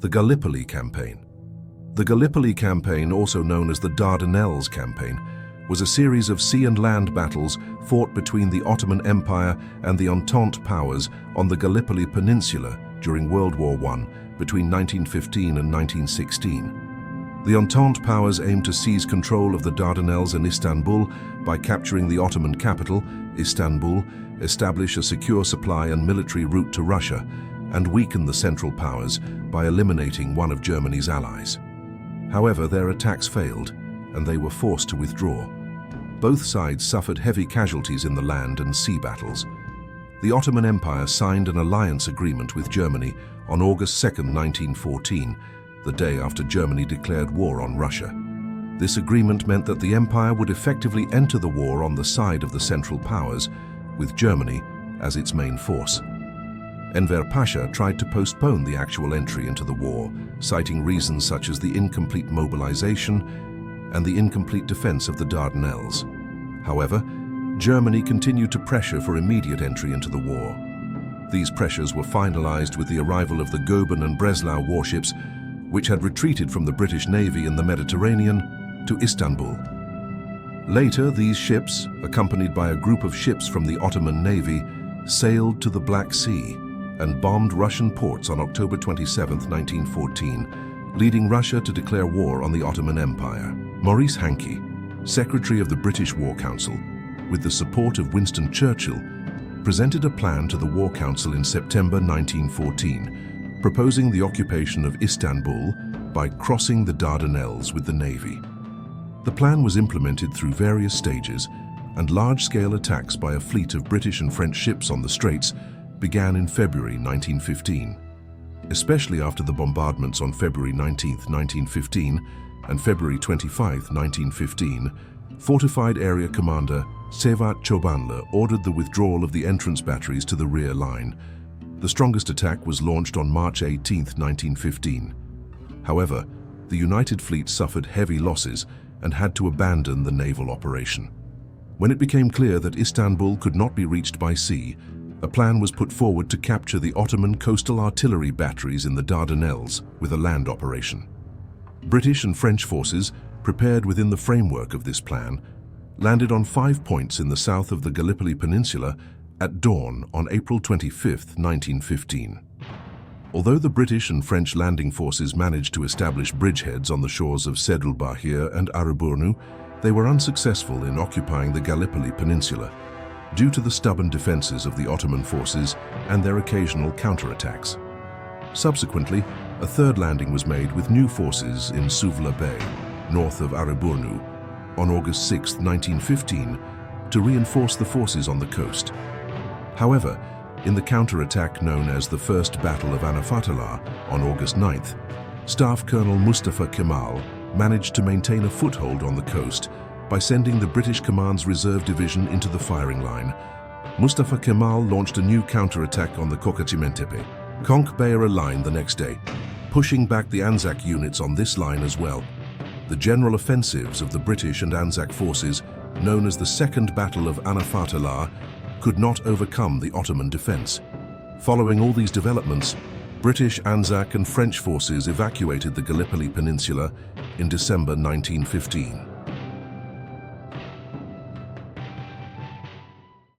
The Gallipoli Campaign. The Gallipoli Campaign, also known as the Dardanelles Campaign, was a series of sea and land battles fought between the Ottoman Empire and the Entente Powers on the Gallipoli Peninsula during World War I between 1915 and 1916. The Entente Powers aimed to seize control of the Dardanelles and Istanbul by capturing the Ottoman capital, Istanbul, establish a secure supply and military route to Russia, and weaken the Central Powers by eliminating one of Germany's allies. However, their attacks failed, and they were forced to withdraw. Both sides suffered heavy casualties in the land and sea battles. The Ottoman Empire signed an alliance agreement with Germany on August 2, 1914, the day after Germany declared war on Russia. This agreement meant that the empire would effectively enter the war on the side of the Central Powers, with Germany as its main force. Enver Pasha tried to postpone the actual entry into the war, citing reasons such as the incomplete mobilization and the incomplete defense of the Dardanelles. However, Germany continued to pressure for immediate entry into the war. These pressures were finalized with the arrival of the Goeben and Breslau warships, which had retreated from the British Navy in the Mediterranean to Istanbul. Later, these ships, accompanied by a group of ships from the Ottoman Navy, sailed to the Black Sea and bombed Russian ports on October 27, 1914, leading Russia to declare war on the Ottoman Empire. Maurice Hankey, Secretary of the British War Council, with the support of Winston Churchill, presented a plan to the War Council in September 1914, proposing the occupation of Istanbul by crossing the Dardanelles with the Navy. The plan was implemented through various stages, and large-scale attacks by a fleet of British and French ships on the Straits began in February 1915. Especially after the bombardments on February 19, 1915 and February 25, 1915, Fortified Area Commander Cevat Çobanlı ordered the withdrawal of the entrance batteries to the rear line. The strongest attack was launched on March 18, 1915. However, the United Fleet suffered heavy losses and had to abandon the naval operation. When it became clear that Istanbul could not be reached by sea, a plan was put forward to capture the Ottoman coastal artillery batteries in the Dardanelles with a land operation. British and French forces, prepared within the framework of this plan, landed on 5 points in the south of the Gallipoli Peninsula at dawn on April 25, 1915. Although the British and French landing forces managed to establish bridgeheads on the shores of Sedlbahir and Arıburnu, they were unsuccessful in occupying the Gallipoli Peninsula due to the stubborn defenses of the Ottoman forces and their occasional counterattacks. Subsequently, a third landing was made with new forces in Suvla Bay, north of Arıburnu, on August 6, 1915, to reinforce the forces on the coast. However, in the counterattack known as the First Battle of Anafartalar on August 9th, Staff Colonel Mustafa Kemal managed to maintain a foothold on the coast by sending the British Command's Reserve Division into the firing line. Mustafa Kemal launched a new counterattack on the Kocaçimentepe, Konk-Bayırı line the next day, pushing back the Anzac units on this line as well. The general offensives of the British and Anzac forces, known as the Second Battle of Anafartalar, could not overcome the Ottoman defense. Following all these developments, British, Anzac and French forces evacuated the Gallipoli Peninsula in December 1915.